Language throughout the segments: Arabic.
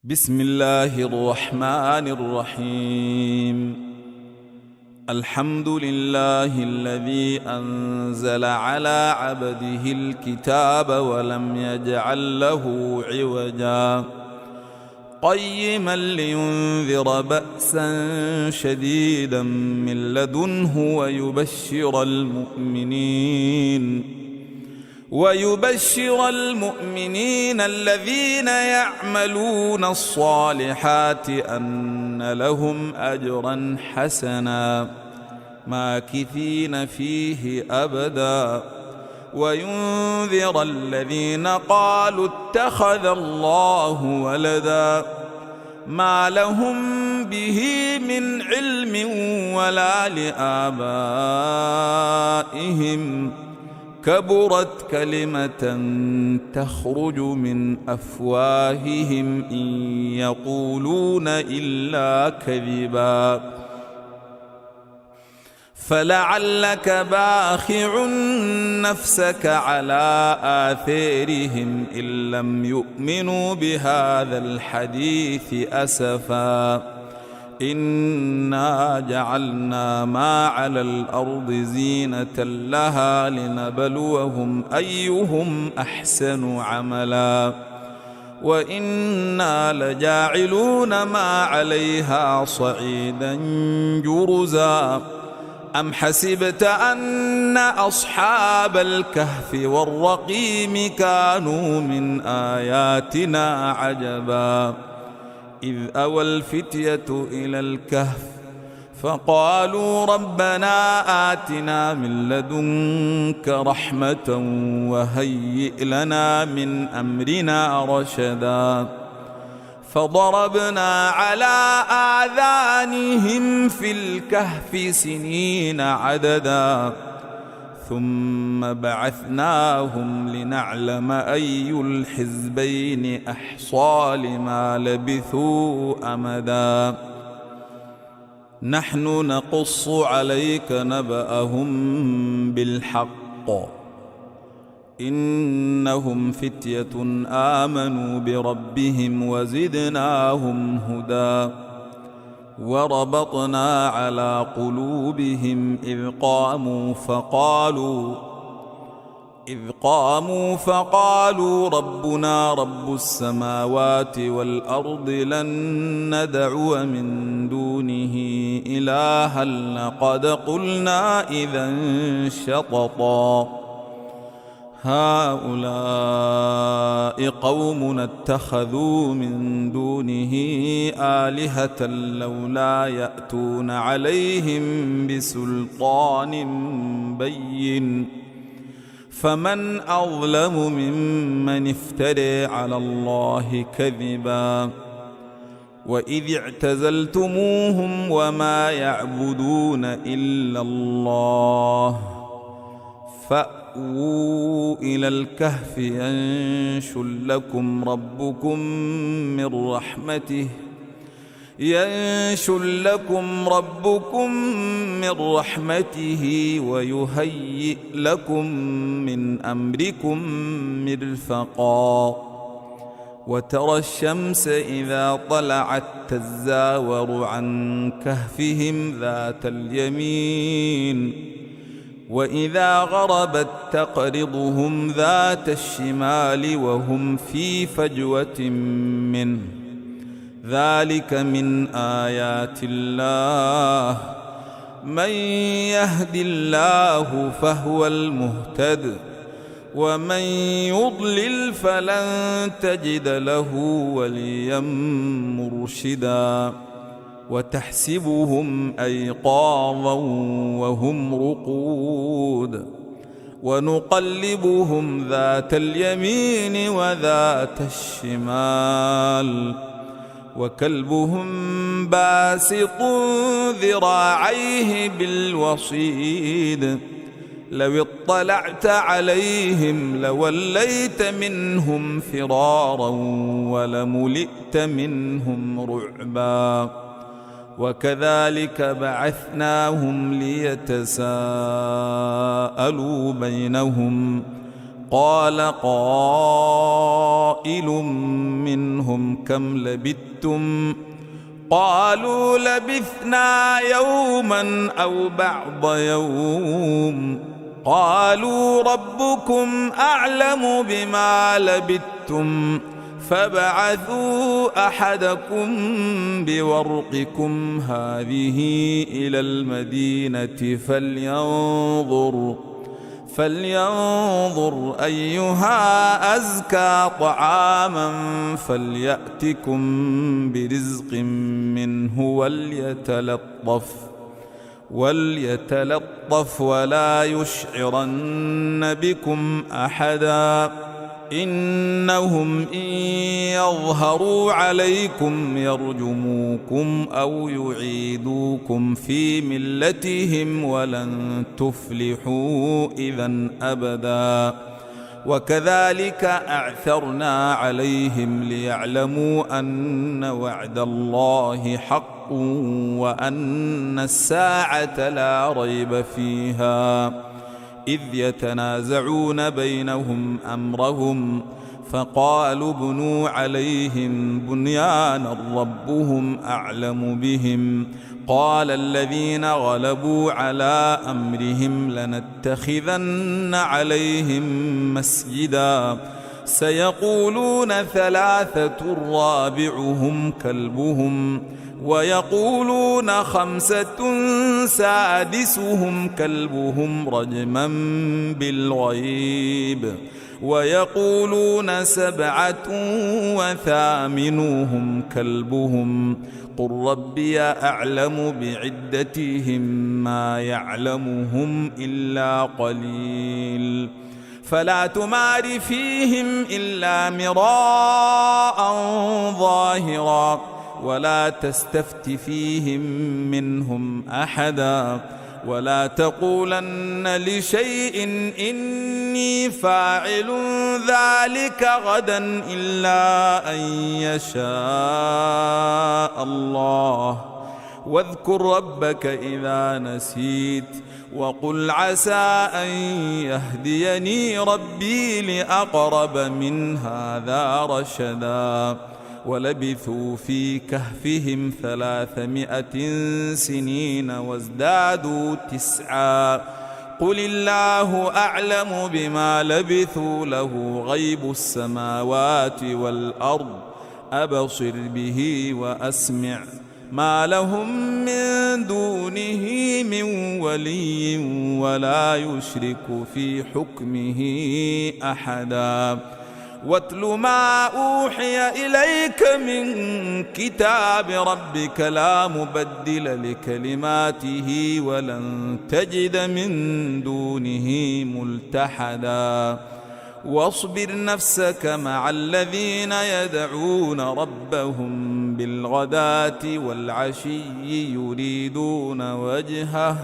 بسم الله الرحمن الرحيم. الحمد لله الذي أنزل على عبده الكتاب ولم يجعل له عوجا قيما لينذر بأسا شديدا من لدنه ويبشر المؤمنين الذين يعملون الصالحات أن لهم أجرا حسنا ماكثين فيه أبدا وينذر الذين قالوا اتخذ الله ولدا ما لهم به من علم ولا لآبائهم كبرت كلمة تخرج من أفواههم إن يقولون إلا كذبا فلعلك باخع نفسك على آثارهم إن لم يؤمنوا بهذا الحديث أسفا إنا جعلنا ما على الأرض زينة لها لنبلوهم أيهم أحسن عملا وإنا لجاعلون ما عليها صعيدا جرزا أم حسبت أن أصحاب الكهف والرقيم كانوا من آياتنا عجبا إذ أوى الفتية إلى الكهف فقالوا ربنا آتنا من لدنك رحمة وهيئ لنا من أمرنا رشدا فضربنا على آذانهم في الكهف سنين عددا ثم بعثناهم لنعلم أي الحزبين أحصى لما لبثوا أمدا نحن نقص عليك نبأهم بالحق إنهم فتية آمنوا بربهم وزدناهم هدى وربطنا على قلوبهم إذ قاموا فقالوا ربنا رب السماوات والأرض لن ندعو من دونه إلها لقد قلنا إذا شططا هؤلاء قومنا اتخذوا من دونه آلهة لولا يأتون عليهم بسلطان بين فمن أظلم ممن افترى على الله كذبا وإذ اعتزلتموهم وما يعبدون إلا الله فأووا إلى الكهف ينشر لكم ربكم من رحمته ويهيئ لكم من أمركم مرفقا وترى الشمس إذا طلعت تزاور عن كهفهم ذات اليمين وإذا غربت تقرضهم ذات الشمال وهم في فجوة منه ذلك من آيات الله من يهد الله فهو المهتد ومن يضلل فلن تجد له وليا مرشدا وتحسبهم أيقاظا وهم رقود ونقلبهم ذات اليمين وذات الشمال وكلبهم باسط ذراعيه بالوصيد لو اطلعت عليهم لوليت منهم فرارا ولملئت منهم رعبا وكذلك بعثناهم ليتساءلوا بينهم قال قائل منهم كم لبثتم قالوا لبثنا يوما أو بعض يوم قالوا ربكم أعلم بما لبثتم فابعثوا أحدكم بورقكم هذه إلى المدينة فلينظر أيها أزكى طعاما فليأتكم برزق منه وليتلطف ولا يشعرن بكم أحدا إنهم إن يظهروا عليكم يرجموكم أو يعيدوكم في ملتهم ولن تفلحوا إذا أبدا وكذلك أعثرنا عليهم ليعلموا أن وعد الله حق وأن الساعة لا ريب فيها إذ يتنازعون بينهم أمرهم فقالوا ابنوا عليهم بنيانا ربهم أعلم بهم قال الذين غلبوا على أمرهم لنتخذن عليهم مسجدا سيقولون ثلاثة رابعهم كلبهم ويقولون خمسة سادسهم كلبهم رجما بالغيب ويقولون سبعة وثامنهم كلبهم قل ربي أعلم بعدتهم ما يعلمهم إلا قليل فلا تمار فيهم إلا مراء ظاهرا ولا تستفت فيهم منهم أحدا ولا تقولن لشيء إني فاعل ذلك غدا إلا أن يشاء الله واذكر ربك إذا نسيت وقل عسى أن يهديني ربي لأقرب من هذا رشدا ولبثوا في كهفهم 300 سنين وازدادوا 9 قل الله أعلم بما لبثوا له غيب السماوات والأرض أبصر به وأسمع ما لهم من دونه من ولي ولا يشرك في حكمه أحدا واتل ما أوحي إليك من كتاب ربك لا مبدل لكلماته ولن تجد من دونه ملتحدا واصبر نفسك مع الذين يدعون ربهم بالغداة والعشي يريدون وجهه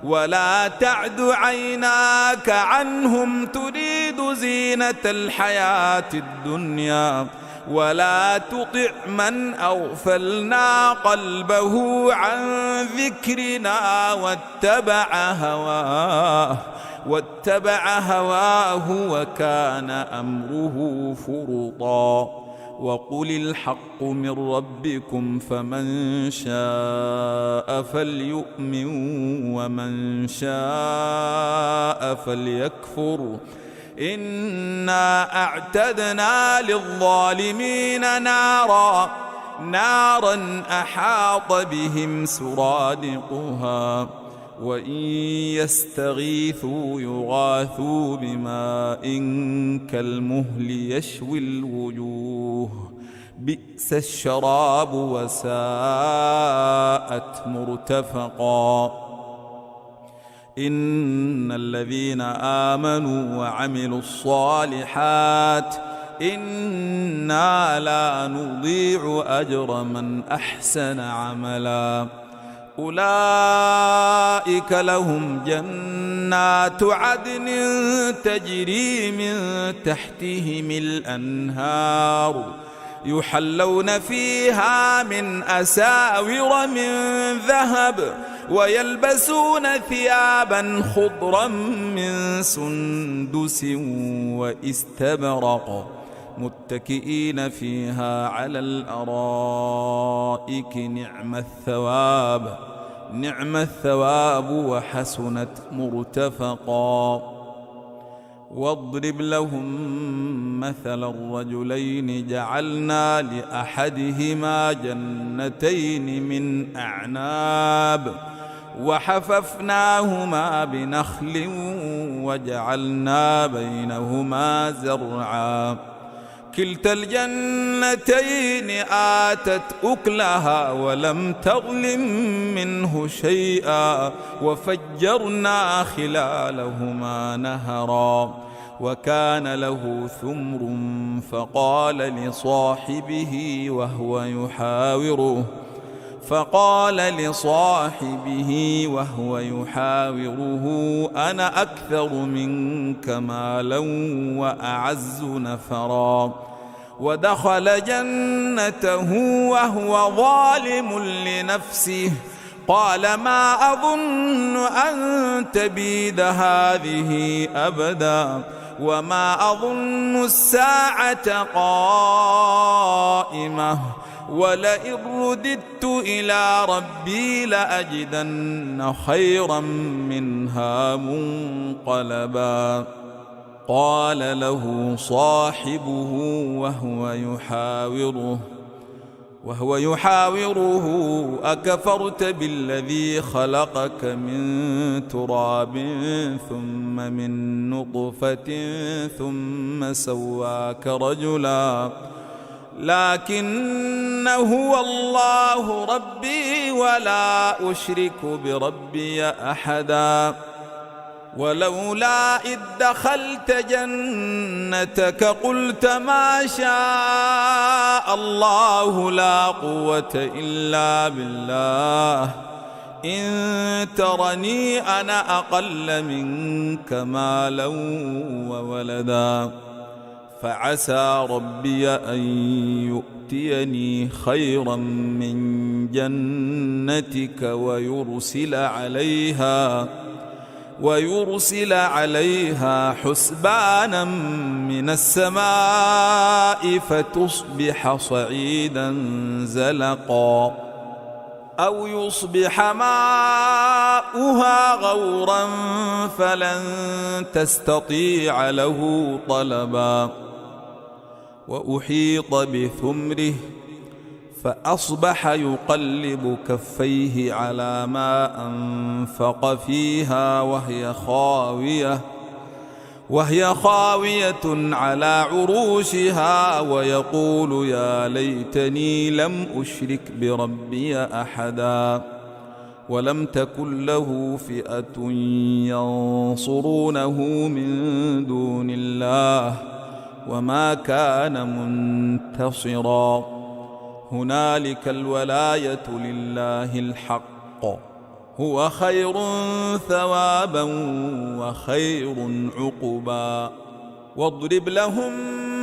ولا تعد عيناك عنهم تريد زينة الحياة الدنيا ولا تطع من أغفلنا قلبه عن ذكرنا واتبع هواه وكان أمره فرطا وقل الحق من ربكم فمن شاء فليؤمن ومن شاء فليكفر إنا أعتدنا للظالمين نارا أحاط بهم سرادقها وإن يستغيثوا يغاثوا بماء كالمهل يشوي الوجوه بئس الشراب وساءت مرتفقا إن الذين آمنوا وعملوا الصالحات إنا لا نضيع أجر من أحسن عملا أولئك لهم جنات عدن تجري من تحتهم الأنهار يحلون فيها من أساور من ذهب ويلبسون ثيابا خضرا من سندس واستبرق متكئين فيها على الأرائك نعم الثواب وحسنت مرتفقا. واضرب لهم مثل الرجلين جعلنا لأحدهما جنتين من أعناب وحففناهما بنخل وجعلنا بينهما زرعا كلتا الجنتين آتت أكلها ولم تظلم منه شيئا وفجرنا خلالهما نهرا وكان له ثمر فقال لصاحبه وهو يحاوره أنا أكثر منك مالا وأعز نفرا ودخل جنته وهو ظالم لنفسه قال ما أظن أن تبيد هذه أبدا وما أظن الساعة قائمة ولئن رددت إلى ربي لأجدن خيرا منها منقلبا. قال له صاحبه وهو يحاوره أكفرت بالذي خلقك من تراب ثم من نطفة ثم سواك رجلا لكن هو الله ربي ولا أشرك بربي أحدا ولولا إذ دخلت جنتك قلت ما شاء الله لا قوة إلا بالله إن ترني أنا أقل منك مالا وولدا فعسى ربي أن يؤتيني خيرا من جنتك ويرسل عليها حسبانا من السماء فتصبح صعيدا زلقا أو يصبح ماؤها غورا فلن تستطيع له طلبا وأحيط بثمره فأصبح يقلب كفيه على ما أنفق فيها وهي خاوية على عروشها ويقول يا ليتني لم أشرك بربي أحدا ولم تكن له فئة ينصرونه من دون الله وما كان منتصرا هنالك الولاية لله الحق هو خير ثوابا وخير عقبا. واضرب لهم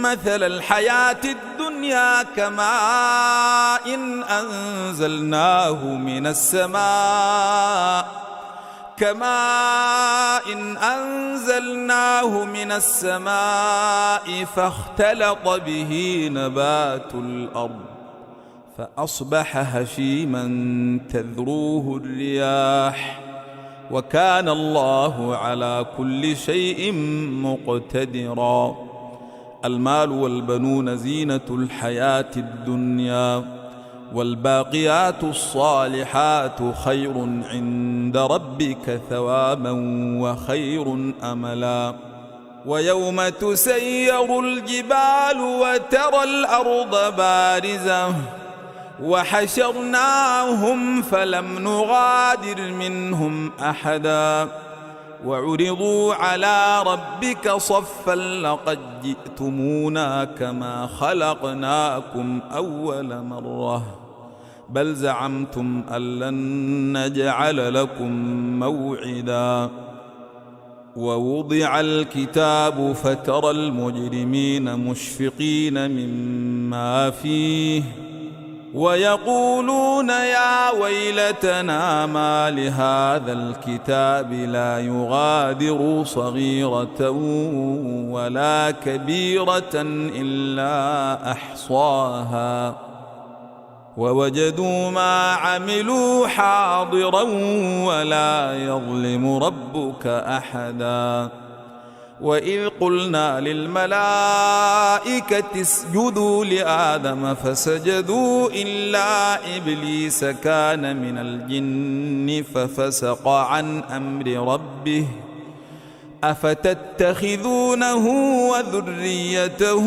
مثل الحياة الدنيا كماء أنزلناه من السماء فاختلط به نبات الأرض فأصبح هشيما تذروه الرياح وكان الله على كل شيء مقتدرا. المال والبنون زينة الحياة الدنيا والباقيات الصالحات خير عند ربك ثوابا وخير أملا. ويوم تسير الجبال وترى الأرض بارزة وحشرناهم فلم نغادر منهم أحدا وعرضوا على ربك صفا لقد جئتمونا كما خلقناكم أول مرة بل زعمتم أن لن نجعل لكم موعدا. ووضع الكتاب فترى المجرمين مشفقين مما فيه ويقولون يا ويلتنا ما لهذا الكتاب لا يغادر صغيرة ولا كبيرة إلا أحصاها ووجدوا ما عملوا حاضرا ولا يظلم ربك أحدا وإذ قلنا للملائكة اسجدوا لآدم فسجدوا إلا إبليس كان من الجن ففسق عن أمر ربه أفتتخذونه وذريته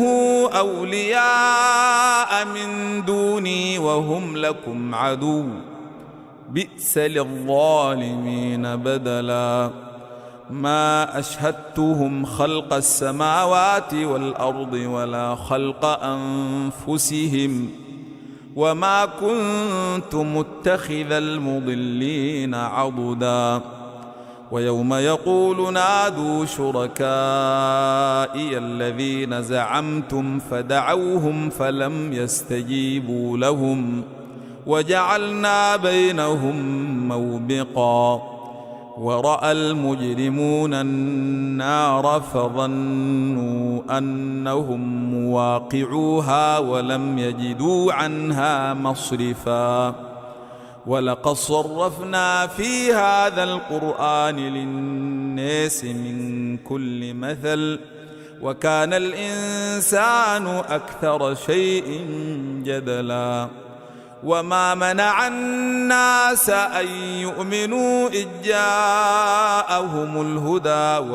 أولياء من دوني وهم لكم عدو بئس للظالمين بدلا ما أشهدتهم خلق السماوات والأرض ولا خلق أنفسهم وما كنت متخذ المضلين عضدا ويوم يقول نادوا شركائي الذين زعمتم فدعوهم فلم يستجيبوا لهم وجعلنا بينهم موبقا ورأى المجرمون النار فظنوا أنهم مواقعوها ولم يجدوا عنها مصرفا ولقد صرفنا في هذا القرآن للناس من كل مثل وكان الإنسان أكثر شيء جدلا وما منع الناس أن يؤمنوا إذ جاءهم الهدى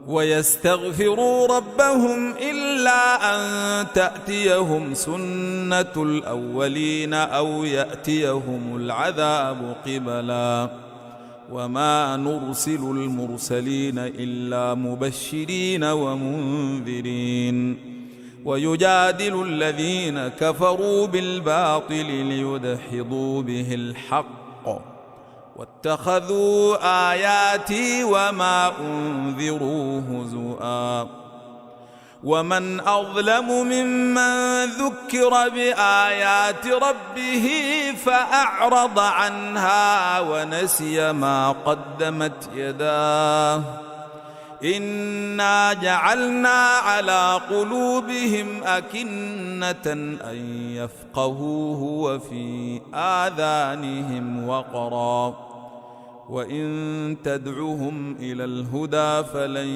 ويستغفروا ربهم إلا أن تأتيهم سنة الأولين أو يأتيهم العذاب قبلا وما نرسل المرسلين إلا مبشرين ومنذرين ويجادل الذين كفروا بالباطل ليدحضوا به الحق واتخذوا آياتي وما أنذروا هزؤا ومن أظلم ممن ذكر بآيات ربه فأعرض عنها ونسي ما قدمت يداه إنا جعلنا على قلوبهم أكنة أن يفقهوه وفي آذانهم وقرا وإن تدعهم إلى الهدى فلن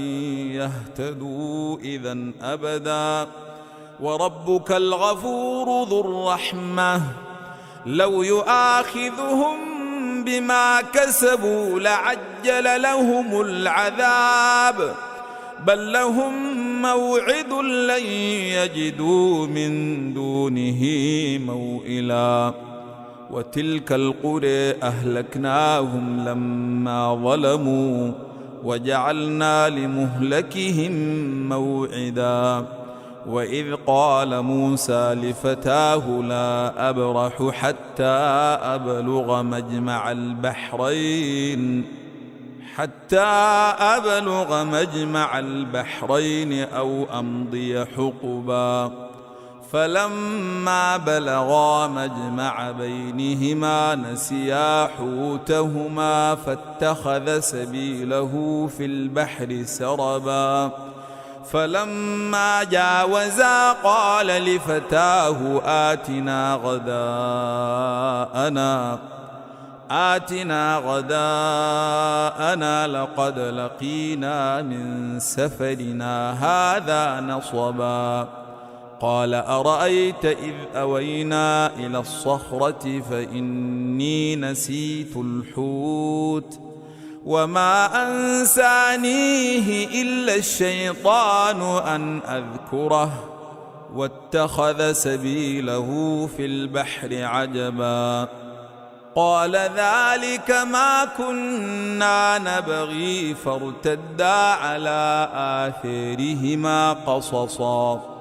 يهتدوا إذن أبدا وربك الغفور ذو الرحمة لو يؤاخذهم بما كسبوا لعجل لهم العذاب بل لهم موعد لن يجدوا من دونه موئلا وتلك القرى أهلكناهم لما ظلموا وجعلنا لمهلكهم موعدا وإذ قال موسى لفتاه لا أبرح حتى أبلغ مجمع البحرين أو أمضي حقبا فلما بلغا مجمع بينهما نسيا حوتهما فاتخذ سبيله في البحر سربا فلما جاوزا قال لفتاه آتنا غداءنا لقد لقينا من سفرنا هذا نصبا قال أرأيت إذ أوينا إلى الصخرة فإني نسيت الحوت وما أنسانيه إلا الشيطان أن أذكره واتخذ سبيله في البحر عجبا قال ذلك ما كنا نبغي فارتدا على آثارهما قصصا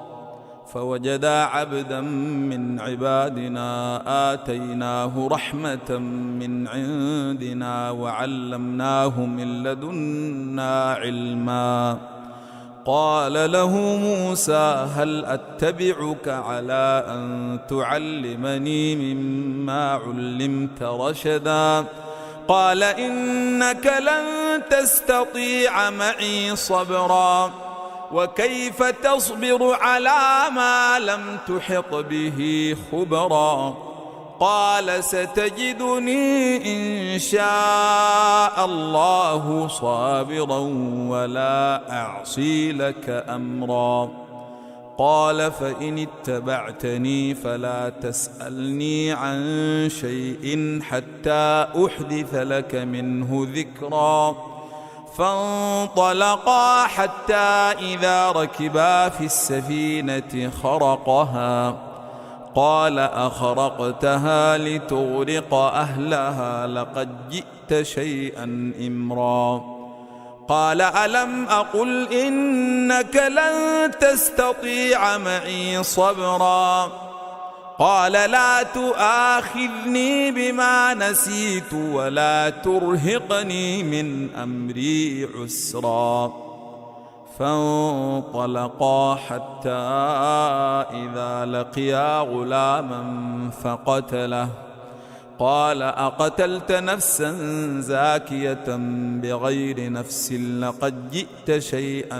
فوجدا عبدا من عبادنا آتيناه رحمة من عندنا وعلمناه من لدنا علما قال له موسى هل أتبعك على أن تعلمني مما علمت رشدا قال إنك لن تستطيع معي صبرا وكيف تصبر على ما لم تحط به خبرا قال ستجدني إن شاء الله صابرا ولا أعصي لك أمرا قال فإن اتبعتني فلا تسألني عن شيء حتى أحدث لك منه ذكرا فانطلقا حتى إذا ركبا في السفينة خرقها قال أخرقتها لتغرق أهلها لقد جئت شيئا إمرا قال ألم أقل إنك لن تستطيع معي صبرا قال لا تؤاخذني بما نسيت ولا ترهقني من أمري عسرا فانطلقا حتى إذا لقيا غلاما فقتله قال أقتلت نفسا زاكية بغير نفس لقد جئت شيئا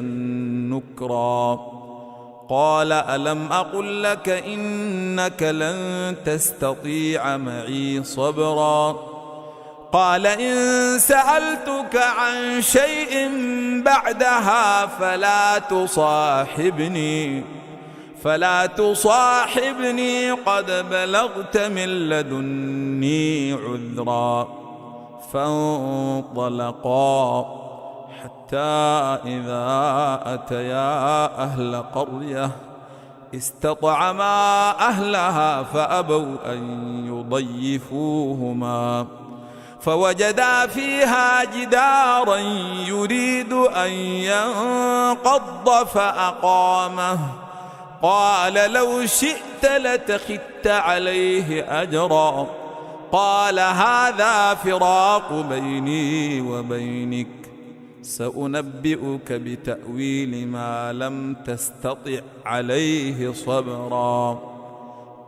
نكرا قال ألم أقل لك إنك لن تستطيع معي صبرا قال إن سألتك عن شيء بعدها فلا تصاحبني قد بلغت من لدني عذرا فانطلقا حتى إذا أتيا أهل قرية استطعما أهلها فأبوا أن يضيفوهما فوجدا فيها جدارا يريد أن ينقض فأقامه قال لو شئت لاتخذت عليه أجرا قال هذا فراق بيني وبينك سأنبئك بتأويل ما لم تستطع عليه صبرا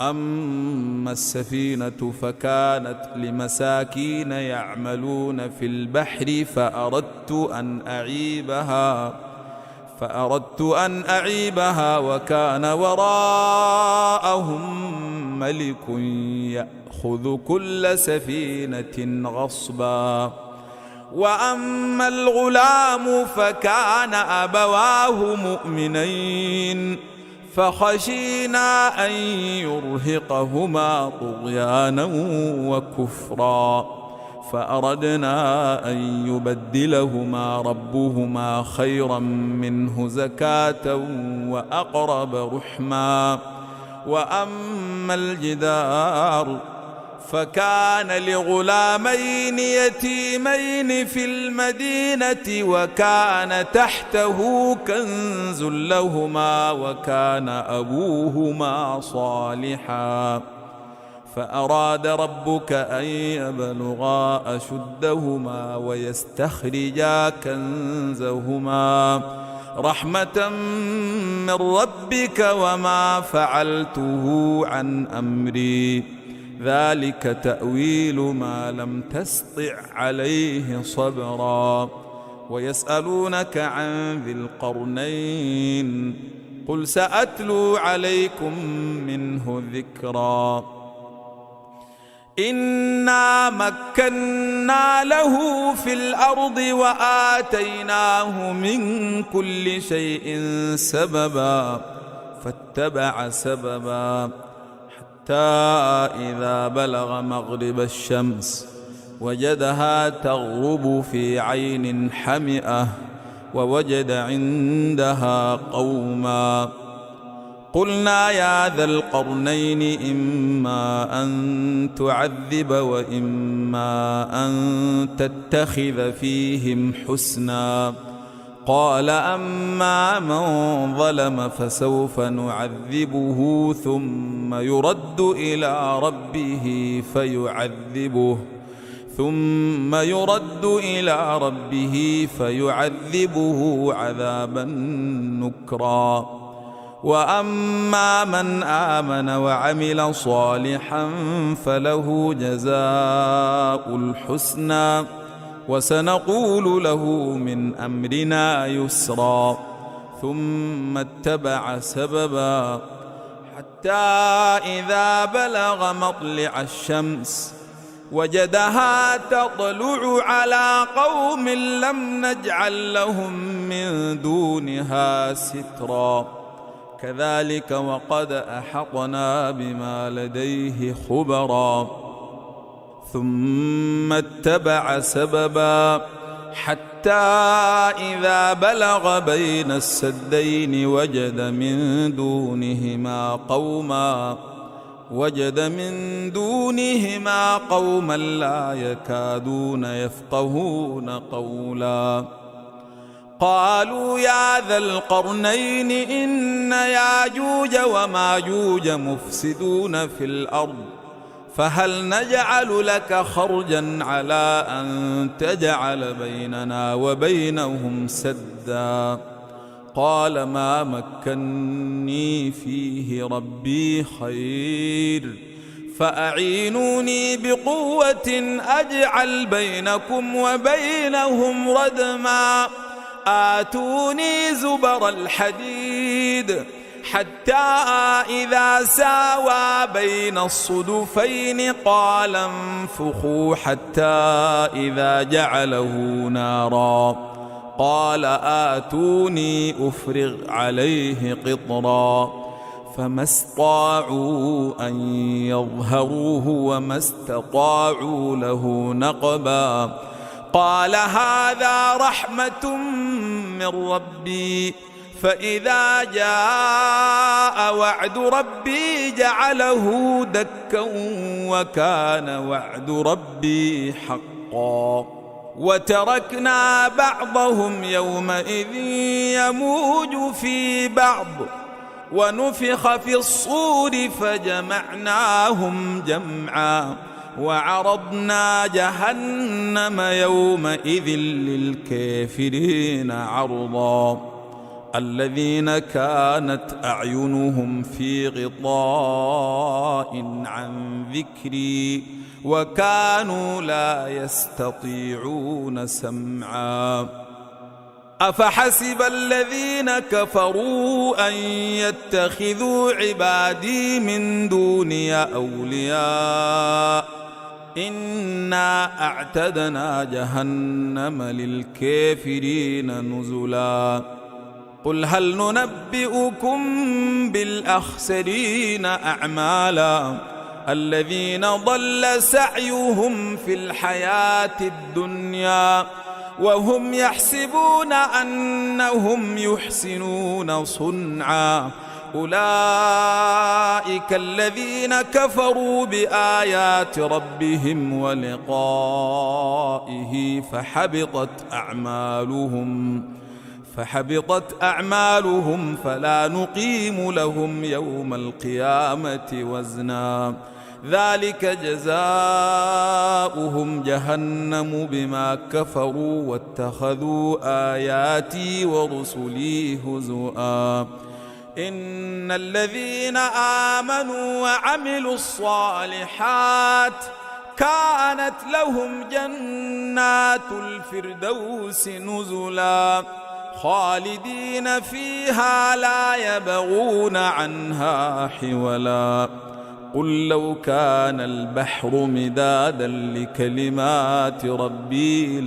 أما السفينة فكانت لمساكين يعملون في البحر فأردت أن أعيبها وكان وراءهم ملك يأخذ كل سفينة غصبا وأما الغلام فكان أبواه مؤمنين فخشينا أن يرهقهما طغيانا وكفرا فأردنا أن يبدلهما ربهما خيرا منه زكاة وأقرب رحما وأما الجدار فكان لغلامين يتيمين في المدينة وكان تحته كنز لهما وكان أبوهما صالحا فأراد ربك أن يبلغا أشدهما ويستخرجا كنزهما رحمة من ربك وما فعلته عن أمري ذلك تأويل ما لم تسطع عليه صبرا ويسألونك عن ذي القرنين قل سأتلو عليكم منه ذكرا إنا مكنا له في الأرض وآتيناه من كل شيء سببا فاتبع سببا حتى إذا بلغ مغرب الشمس وجدها تغرب في عين حمئة ووجد عندها قوما قلنا يا ذا القرنين إما أن تعذب وإما أن تتخذ فيهم حسنا قال أما من ظلم فسوف نعذبه ثم يرد إلى ربه ثم يرد إلى ربه فيعذبه عذابا نكرا. وأما من آمن وعمل صالحا فله جزاء الحسنى وسنقول له من أمرنا يسرا. ثم اتبع سببا حتى إذا بلغ مطلع الشمس وجدها تطلع على قوم لم نجعل لهم من دونها سترا. كذلك وقد أحطنا بما لديه خبرا. ثم اتبع سببا حتى إذا بلغ بين السدين وجد من دونهما قوما لا يكادون يفقهون قولا. قالوا يا ذا القرنين إن ياجوج وماجوج مفسدون في الأرض فهل نجعل لك خرجا على أن تجعل بيننا وبينهم سدا؟ قال ما مكني فيه ربي خير فأعينوني بقوة أجعل بينكم وبينهم ردما. آتوني زبر الحديد حتى إذا ساوى بين الصدفين قال انفخوا حتى إذا جعله نارا قال آتوني أفرغ عليه قطرا. فما استطاعوا أن يظهروه وما استطاعوا له نقبا. قال هذا رحمة من ربي فإذا جاء وعد ربي جعله دكا وكان وعد ربي حقا. وتركنا بعضهم يومئذ يموج في بعض ونفخ في الصور فجمعناهم جمعا وعرضنا جهنم يومئذ للكافرين عرضا. الذين كانت أعينهم في غطاء عن ذكري وكانوا لا يستطيعون سمعا. أفحسب الذين كفروا أن يتخذوا عبادي من دوني أولياء إنا أعتدنا جهنم للكافرين نزلا. قل هل ننبئكم بالأخسرين أعمالا الذين ضل سعيهم في الحياة الدنيا وهم يحسبون أنهم يحسنون صنعا. أولئك الذين كفروا بآيات ربهم ولقائه فحبطت أعمالهم فلا نقيم لهم يوم القيامة وزنا. ذلك جزاؤهم جهنم بما كفروا واتخذوا آياتي ورسلي هزؤا. إن الذين آمنوا وعملوا الصالحات كانت لهم جنات الفردوس نزلا خالدين فيها لا يبغون عنها حولا. قل لو كان البحر مدادا لكلمات ربي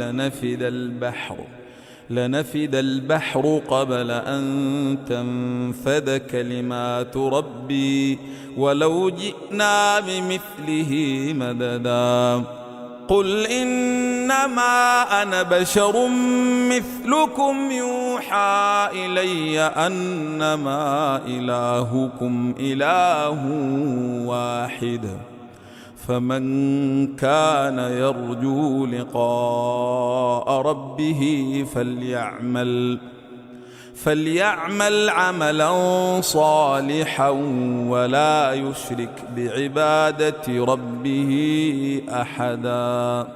لنفد البحر قبل أن تنفد كلمات ربي ولو جئنا بمثله مددا. قل إنما أنا بشر مثلكم يوحى إلي أنما إلهكم إله واحد فمن كان يرجو لقاء ربه فليعمل عملا صالحا ولا يشرك بعبادة ربه أحدا.